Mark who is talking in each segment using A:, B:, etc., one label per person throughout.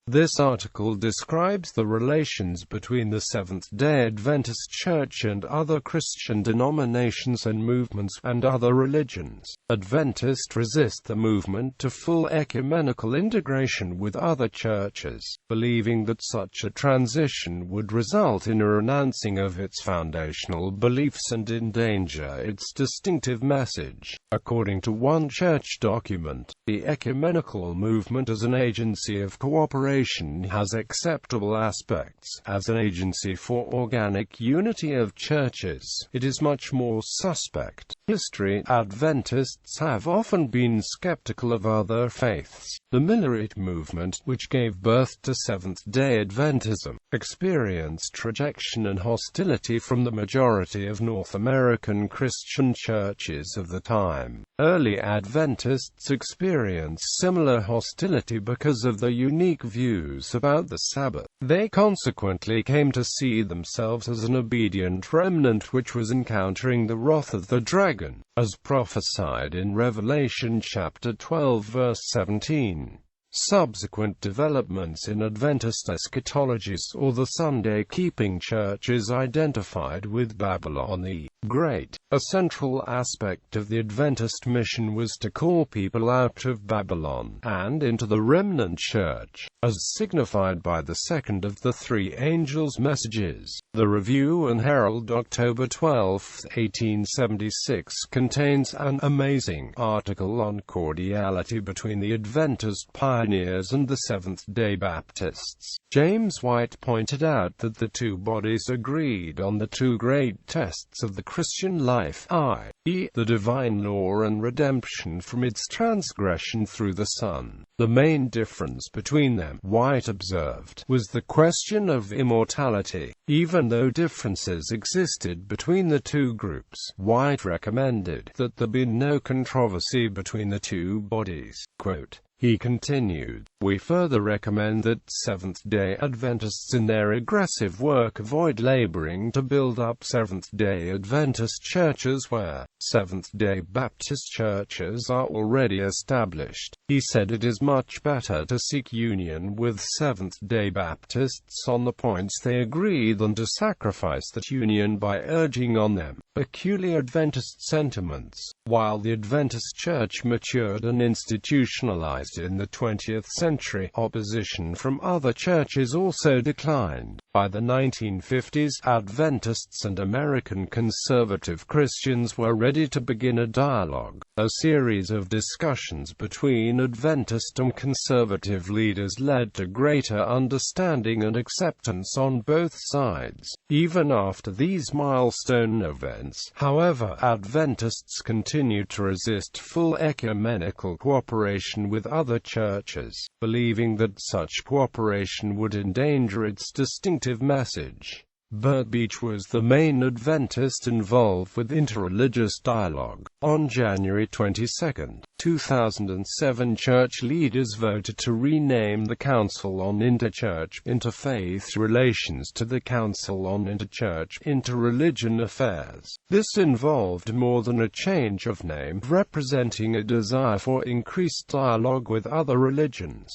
A: This article describes the relations between the Seventh-day Adventist Church and other Christian denominations and movements, and other religions. Adventists resist the movement to full ecumenical integration with other churches, believing that such a transition would result in a renouncing of its foundational beliefs and endanger its distinctive message. According to one church document, the ecumenical movement as an agency of cooperation has acceptable aspects. As an agency for organic unity of churches, it is much more suspect. History: Adventists have often been skeptical of other faiths. The Millerite movement, which gave birth to Seventh-day Adventism, experienced rejection and hostility from the majority of North American Christian churches of the time. Early Adventists experienced similar hostility because of their unique views about the Sabbath. They consequently came to see themselves as an obedient remnant which was encountering the wrath of the dragon, as prophesied in Revelation chapter 12 verse 17. Subsequent developments in Adventist eschatology saw the Sunday-keeping churches identified with Babylon the Great. A central aspect of the Adventist mission was to call people out of Babylon and into the remnant church, as signified by the second of the three angels' messages. The Review and Herald, October 12, 1876, contains an amazing article on cordiality between the Adventist pioneers and the Seventh-day Baptists. James White pointed out that the two bodies agreed on the two great tests of the Christian life, i.e., the divine law and redemption from its transgression through the Son. The main difference between them, White observed, was the question of immortality. Even though differences existed between the two groups, White recommended that there be no controversy between the two bodies. Quote, he continued, "We further recommend that Seventh-day Adventists in their aggressive work avoid laboring to build up Seventh-day Adventist churches where Seventh-day Baptist churches are already established." He said it is much better to seek union with Seventh-day Baptists on the points they agree than to sacrifice that union by urging on them peculiar Adventist sentiments. While the Adventist Church matured and institutionalized in the 20th century, opposition from other churches also declined. By the 1950s, Adventists and American conservative Christians were ready to begin a dialogue. A series of discussions between Adventist and conservative leaders led to greater understanding and acceptance on both sides. Even after these milestone events, however, Adventists continued to resist full ecumenical cooperation with other churches, believing that such cooperation would endanger its distinctive message. Bert Beach was the main Adventist involved with interreligious dialogue. On January 22, 2007, church leaders voted to rename the Council on Interchurch Interfaith Relations to the Council on Interchurch Interreligion Affairs. This involved more than a change of name, representing a desire for increased dialogue with other religions.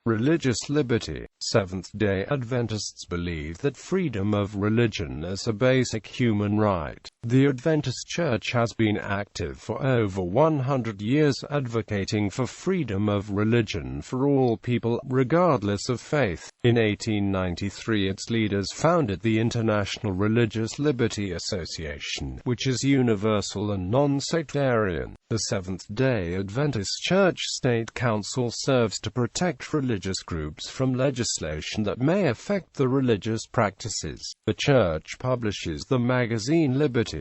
A: Religious liberty. Seventh-day Adventists believe that freedom of religion is a basic human right. The Adventist Church has been active for over 100 years advocating for freedom of religion for all people, regardless of faith. In 1893, its leaders founded the International Religious Liberty Association, which is universal and non-sectarian. The Seventh-day Adventist Church State Council serves to protect religious groups from legislation that may affect the religious practices. The Church publishes the magazine Liberty.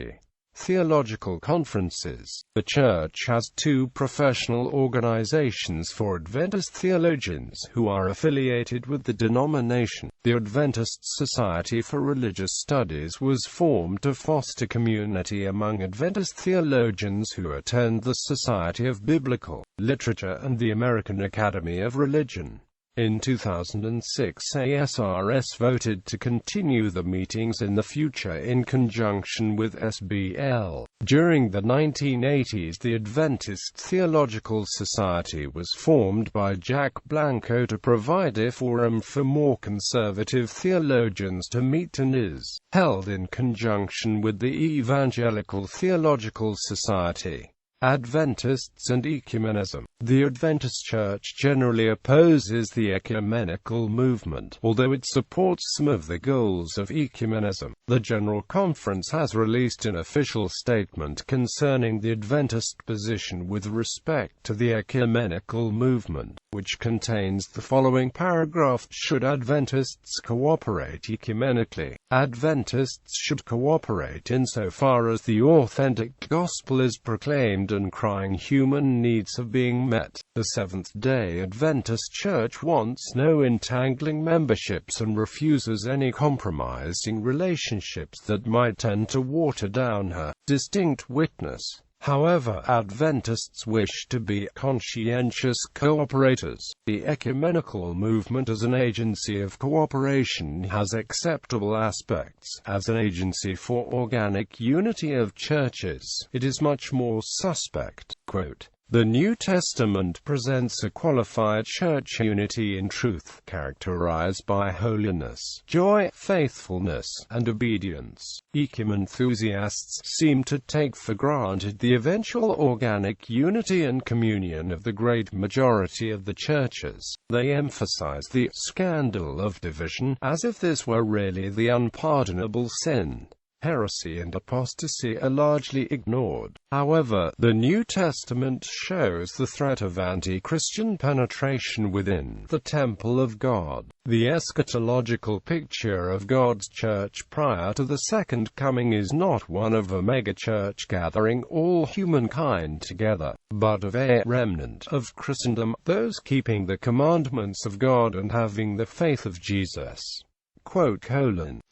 A: Theological conferences. The Church has two professional organizations for Adventist theologians who are affiliated with the denomination. The Adventist Society for Religious Studies was formed to foster community among Adventist theologians who attend the Society of Biblical Literature and the American Academy of Religion. In 2006, ASRS voted to continue the meetings in the future in conjunction with SBL. During the 1980s, the Adventist Theological Society was formed by Jack Blanco to provide a forum for more conservative theologians to meet, and is held in conjunction with the Evangelical Theological Society. Adventists and ecumenism. The Adventist Church generally opposes the ecumenical movement, although it supports some of the goals of ecumenism. The General Conference has released an official statement concerning the Adventist position with respect to the ecumenical movement, which contains the following paragraph: should Adventists cooperate ecumenically? Adventists should cooperate insofar as the authentic gospel is proclaimed and crying human needs are being met. The Seventh-day Adventist Church wants no entangling memberships and refuses any compromising relationships that might tend to water down her distinct witness. However, Adventists wish to be conscientious cooperators. The ecumenical movement as an agency of cooperation has acceptable aspects. As an agency for organic unity of churches, it is much more suspect. Quote, "The New Testament presents a qualified church unity in truth, characterized by holiness, joy, faithfulness, and obedience. Ecumen enthusiasts seem to take for granted the eventual organic unity and communion of the great majority of the churches. They emphasize the scandal of division, as if this were really the unpardonable sin. Heresy and apostasy are largely ignored. However, the New Testament shows the threat of anti-Christian penetration within the temple of God. The eschatological picture of God's church prior to the second coming is not one of a megachurch gathering all humankind together, but of a remnant of Christendom, those keeping the commandments of God and having the faith of Jesus."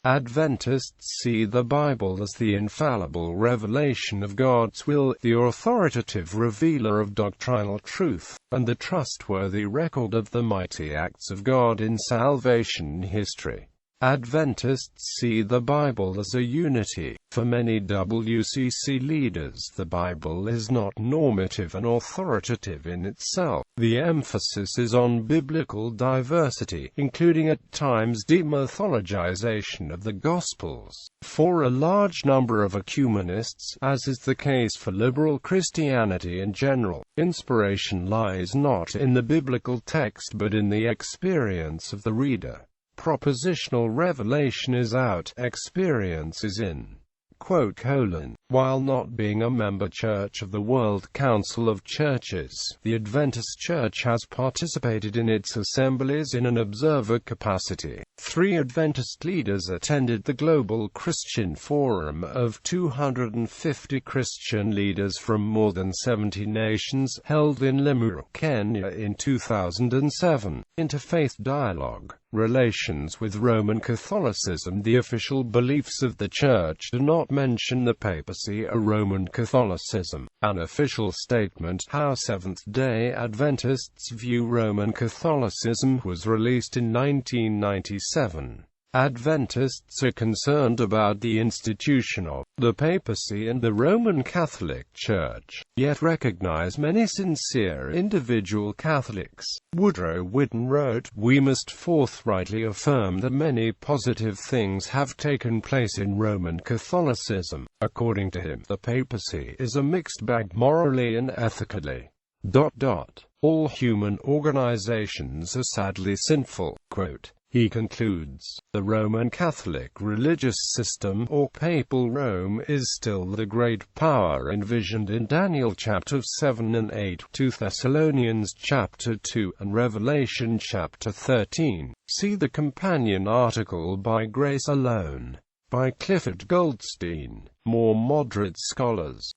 A: Adventists see the Bible as the infallible revelation of God's will, the authoritative revealer of doctrinal truth, and the trustworthy record of the mighty acts of God in salvation history. Adventists see the Bible as a unity. For many WCC leaders, the Bible is not normative and authoritative in itself. The emphasis is on biblical diversity, including at times demythologization of the Gospels. For a large number of ecumenists, as is the case for liberal Christianity in general, inspiration lies not in the biblical text but in the experience of the reader. Propositional revelation is out, experience is in. While not being a member church of the World Council of Churches, the Adventist Church has participated in its assemblies in an observer capacity. 3 Adventist leaders attended the Global Christian Forum of 250 Christian leaders from more than 70 nations, held in Limuru, Kenya in 2007. Interfaith dialogue. Relations with Roman Catholicism. The official beliefs of the Church do not mention the papacy or Roman Catholicism. An official statement, How Seventh-day Adventists View Roman Catholicism, was released in 1997. Adventists are concerned about the institution of the papacy and the Roman Catholic Church, yet recognize many sincere individual Catholics. Woodrow Wilson wrote, "We must forthrightly affirm that many positive things have taken place in Roman Catholicism. According to him, the papacy is a mixed bag morally and ethically. All human organizations are sadly sinful." He concludes, "The Roman Catholic religious system, or Papal Rome, is still the great power envisioned in Daniel chapter 7 and 8, 2 Thessalonians chapter 2, and Revelation chapter 13. See the companion article by Grace Alone, by Clifford Goldstein. More moderate scholars.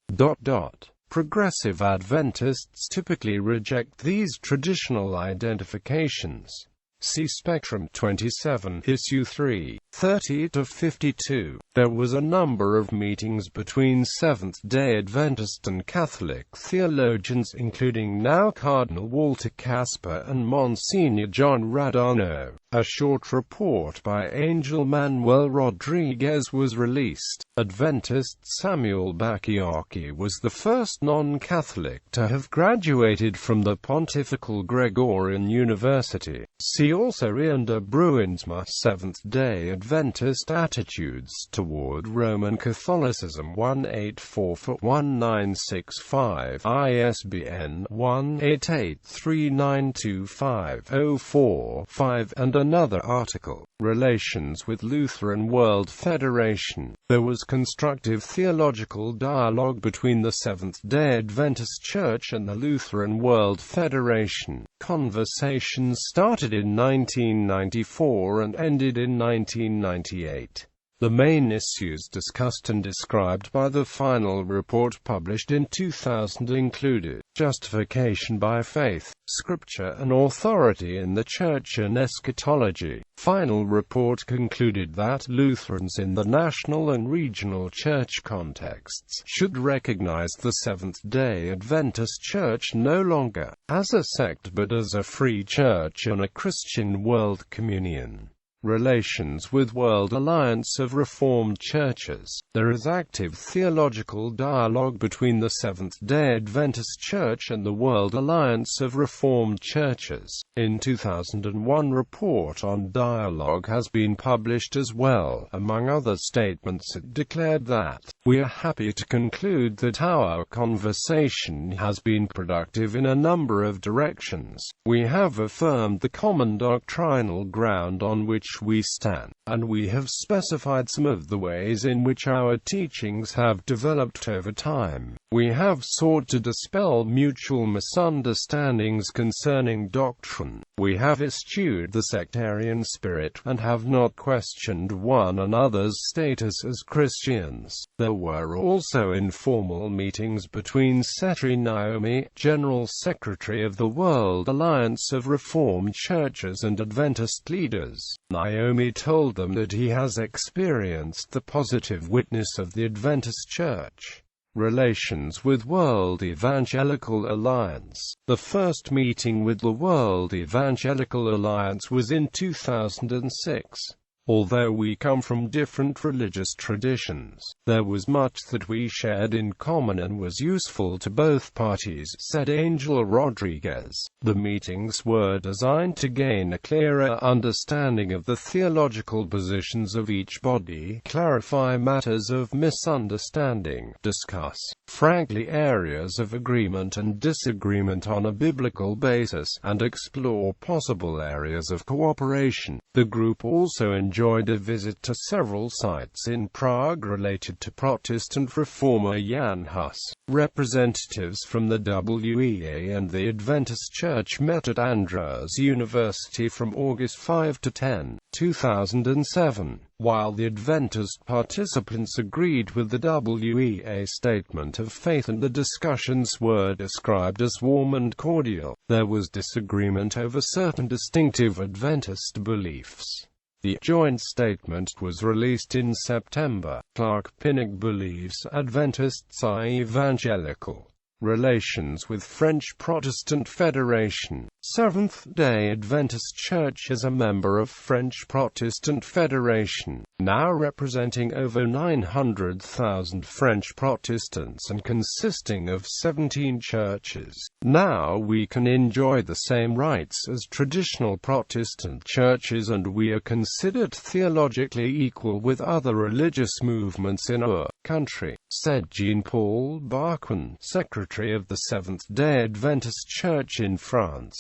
A: Progressive Adventists typically reject these traditional identifications. See Spectrum 27, Issue 3, 30-52. There was a number of meetings between Seventh-day Adventist and Catholic theologians, including now Cardinal Walter Casper and Monsignor John Radano. A short report by Angel Manuel Rodriguez was released. Adventist Samuel Bacchiocchi was the first non-Catholic to have graduated from the Pontifical Gregorian University. See also Ian de Bruinsma, Seventh-day Adventist Attitudes Toward Roman Catholicism, 184-1965, ISBN 1-883925045, and another article, Relations with Lutheran World Federation. There was constructive theological dialogue between the Seventh-day Adventist Church and the Lutheran World Federation. Conversations started in 1994 and ended in 1998. The main issues discussed and described by the final report published in 2000 included justification by faith, scripture and authority in the Church and eschatology. Final report concluded that Lutherans in the national and regional church contexts should recognize the Seventh-day Adventist Church no longer as a sect but as a free church and a Christian world communion. Relations with World Alliance of Reformed Churches. There is active theological dialogue between the Seventh-day Adventist Church and the World Alliance of Reformed Churches. In 2001, report on dialogue has been published as well. Among other statements, it declared that, "We are happy to conclude that our conversation has been productive in a number of directions. We have affirmed the common doctrinal ground on which we stand, and we have specified some of the ways in which our teachings have developed over time. We have sought to dispel mutual misunderstandings concerning doctrine. We have eschewed the sectarian spirit, and have not questioned one another's status as Christians." There were also informal meetings between Setri Naomi, General Secretary of the World Alliance of Reformed Churches, and Adventist leaders. Naomi told them that he has experienced the positive witness of the Adventist Church. Relations with World Evangelical Alliance. The first meeting with the World Evangelical Alliance was in 2006. Although we come from different religious traditions, there was much that we shared in common and was useful to both parties, said Angel Rodriguez. The meetings were designed to gain a clearer understanding of the theological positions of each body, clarify matters of misunderstanding, discuss, frankly, areas of agreement and disagreement on a biblical basis, and explore possible areas of cooperation. The group also enjoyed a visit to several sites in Prague related to Protestant reformer Jan Hus. Representatives from the WEA and the Adventist Church met at Andreas University from August 5 to 10, 2007. While the Adventist participants agreed with the WEA statement of faith and the discussions were described as warm and cordial, there was disagreement over certain distinctive Adventist beliefs. The joint statement was released in September. Clark Pinnock believes Adventists are evangelical. Relations with French Protestant Federation. Seventh-day Adventist Church is a member of French Protestant Federation, now representing over 900,000 French Protestants and consisting of 17 churches. Now we can enjoy the same rights as traditional Protestant churches, and we are considered theologically equal with other religious movements in our country, said Jean-Paul Barquin, Secretary of the Seventh-day Adventist Church in France.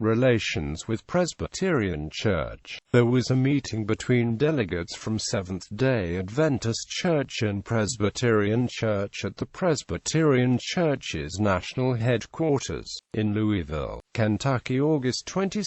A: Relations with Presbyterian Church. There was a meeting between delegates from Seventh-day Adventist Church and Presbyterian Church at the Presbyterian Church's national headquarters in Louisville, Kentucky, August 22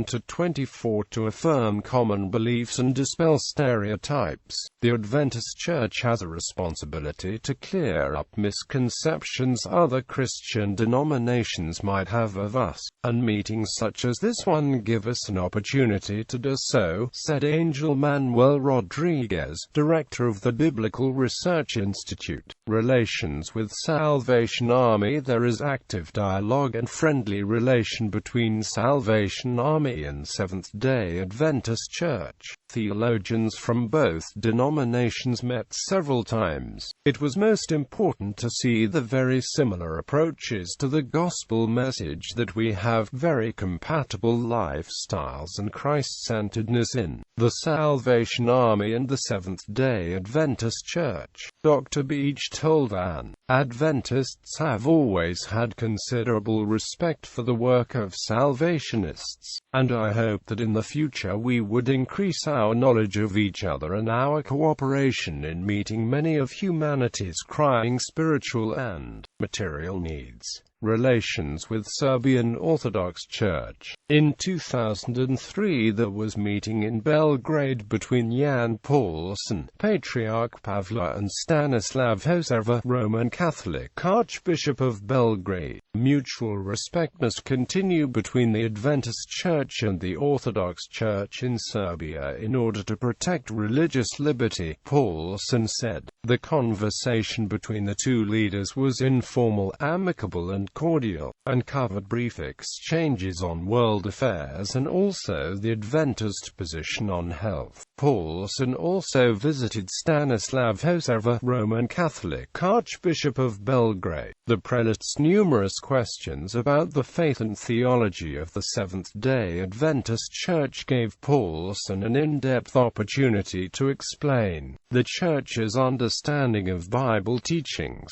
A: to 24, to affirm common beliefs and dispel stereotypes. The Adventist Church has a responsibility to clear up misconceptions other Christian denominations might have of us, and meetings such as this one give us an opportunity to do so, said Angel Manuel Rodriguez, director of the Biblical Research Institute. Relations with Salvation Army. There is active dialogue and friendly relation between Salvation Army and Seventh-day Adventist Church. Theologians from both denominations met several times. It was most important to see the very similar approaches to the gospel message, that we have very compatible lifestyles and Christ-centeredness in the Salvation Army and the Seventh-day Adventist Church. Dr. Beach told Ann, Adventists have always had considerable respect for the work of Salvationists, and I hope that in the future we would increase our knowledge of each other and our cooperation in meeting many of humanity's crying spiritual and material needs. Relations with Serbian Orthodox Church. In 2003 there was meeting in Belgrade between Jan Paulson, Patriarch Pavla, and Stanislav Hoserva, Roman Catholic Archbishop of Belgrade. Mutual respect must continue between the Adventist Church and the Orthodox Church in Serbia in order to protect religious liberty, Paulson said. The conversation between the two leaders was informal, amicable and cordial, and covered brief exchanges on world affairs and also the Adventist position on health. Paulson also visited Stanislav Hoserva, Roman Catholic Archbishop of Belgrade. The prelate's numerous questions about the faith and theology of the Seventh-day Adventist Church gave Paulson an in-depth opportunity to explain the Church's understanding of Bible teachings.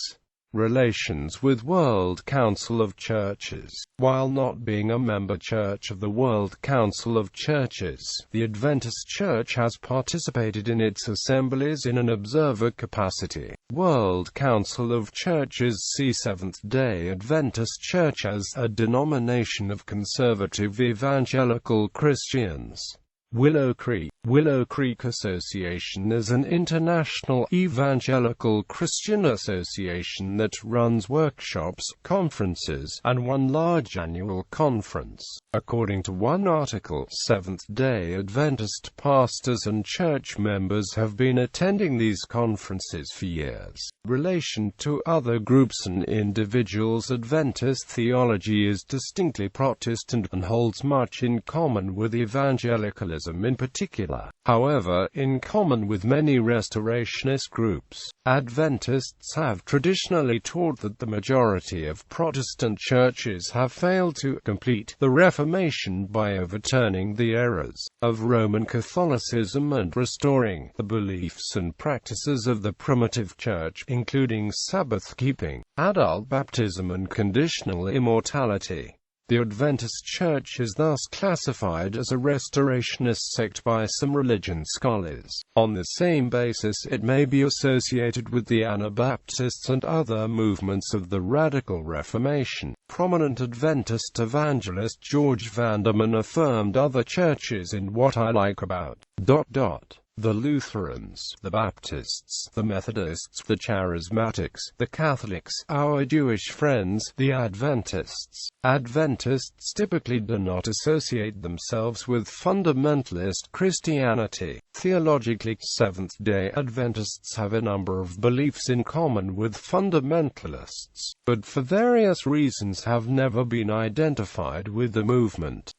A: Relations with World Council of Churches. While not being a member church of the World Council of Churches, the Adventist Church has participated in its assemblies in an observer capacity. World Council of Churches see Seventh-day Adventist Church as a denomination of conservative evangelical Christians. Willow Creek Association is an international evangelical Christian association that runs workshops, conferences, and one large annual conference. According to one article, Seventh-day Adventist pastors and church members have been attending these conferences for years. Relation to other groups and individuals. Adventist theology is distinctly Protestant and holds much in common with evangelicalism in particular. However, in common with many restorationist groups, Adventists have traditionally taught that the majority of Protestant churches have failed to complete the Reformation by overturning the errors of Roman Catholicism and restoring the beliefs and practices of the primitive church, including Sabbath-keeping, adult baptism and conditional immortality. The Adventist Church is thus classified as a restorationist sect by some religion scholars. On the same basis, it may be associated with the Anabaptists and other movements of the Radical Reformation. Prominent Adventist evangelist George Vanderman affirmed other churches in what I like about ... the Lutherans, the Baptists, the Methodists, the Charismatics, the Catholics, our Jewish friends, the Adventists. Adventists typically do not associate themselves with fundamentalist Christianity. Theologically, Seventh-day Adventists have a number of beliefs in common with fundamentalists, but for various reasons have never been identified with the movement.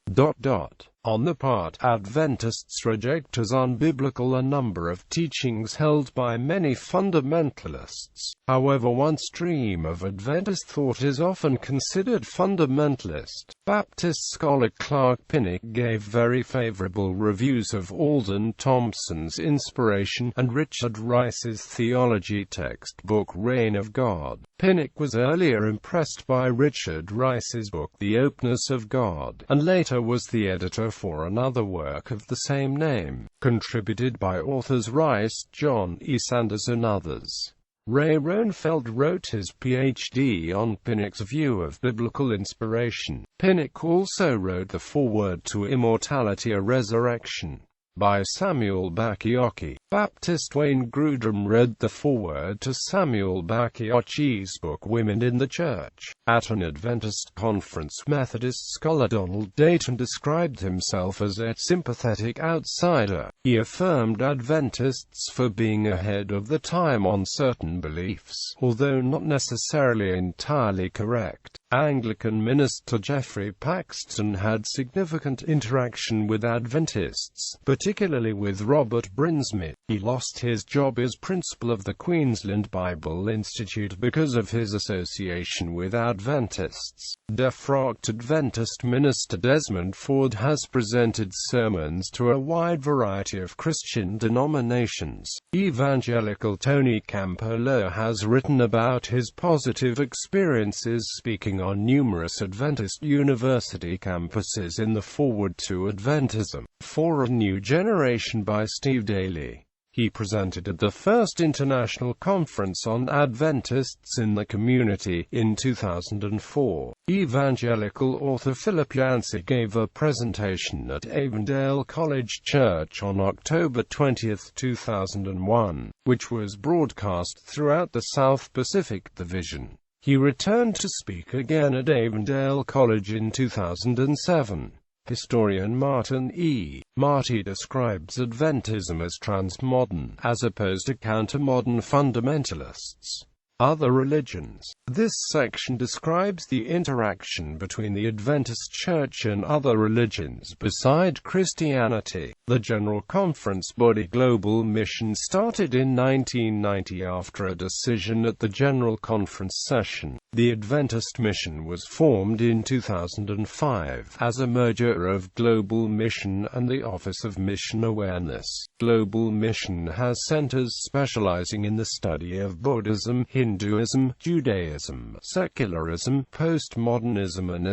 A: On the part Adventists reject as unbiblical a number of teachings held by many fundamentalists. However, one stream of Adventist thought is often considered fundamentalist. Baptist scholar Clark Pinnock gave very favorable reviews of Alden Thompson's Inspiration and Richard Rice's theology textbook Reign of God. Pinnock was earlier impressed by Richard Rice's book The Openness of God, and later was the editor for another work of the same name, contributed by authors Rice, John E. Sanders and others. Ray Ronfeld wrote his Ph.D. on Pinnock's view of biblical inspiration. Pinnock also wrote the foreword to Immortality: A Resurrection. by Samuel Bacchiocchi. Baptist Wayne Grudem read the foreword to Samuel Bacchiocchi's book Women in the Church. At an Adventist conference, Methodist scholar Donald Dayton described himself as a sympathetic outsider. He affirmed Adventists for being ahead of the time on certain beliefs, although not necessarily entirely correct. Anglican minister Jeffrey Paxton had significant interaction with Adventists, particularly with Robert Brinsmith. He lost his job as principal of the Queensland Bible Institute because of his association with Adventists. Defrocked Adventist minister Desmond Ford has presented sermons to a wide variety of Christian denominations. Evangelical Tony Campolo has written about his positive experiences speaking on numerous Adventist university campuses in the foreword to Adventism, For a New Generation by Steve Daly. He presented at the First International Conference on Adventists in the Community in 2004. Evangelical author Philip Yancey gave a presentation at Avondale College Church on October 20, 2001, which was broadcast throughout the South Pacific Division. He returned to speak again at Avondale College in 2007. Historian Martin E. Marty describes Adventism as transmodern, as opposed to countermodern fundamentalists. Other religions. This section describes the interaction between the Adventist Church and other religions beside Christianity. The General Conference body Global Mission started in 1990 after a decision at the General Conference session. The Adventist Mission was formed in 2005 as a merger of Global Mission and the Office of Mission Awareness. Global Mission has centers specializing in the study of Buddhism, Hinduism, Judaism, secularism, postmodernism and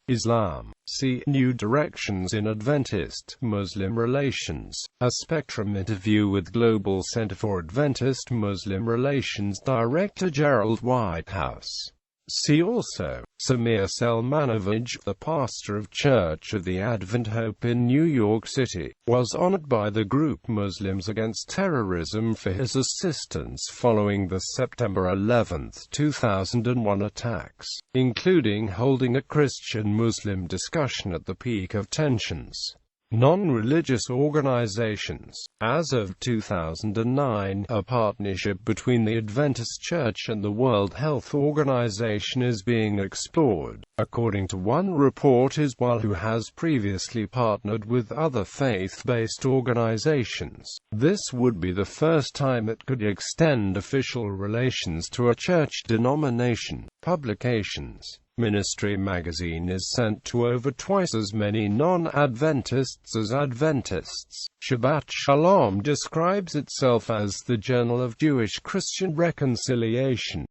A: Islam. See New Directions in Adventist Muslim Relations, a Spectrum interview with Global Center for Adventist Muslim Relations Director Gerald Whitehouse. See also, Samir Selmanovich, the pastor of Church of the Advent Hope in New York City, was honored by the group Muslims Against Terrorism for his assistance following the September 11, 2001 attacks, including holding a Christian-Muslim discussion at the peak of tensions. Non-religious organizations. As of 2009, a partnership between the Adventist Church and the World Health Organization is being explored. According to one report, Israel, who has previously partnered with other faith-based organizations. This would be the first time it could extend official relations to a church denomination. Publications. Ministry magazine is sent to over twice as many non-Adventists as Adventists. Shabbat Shalom describes itself as the Journal of Jewish-Christian Reconciliation.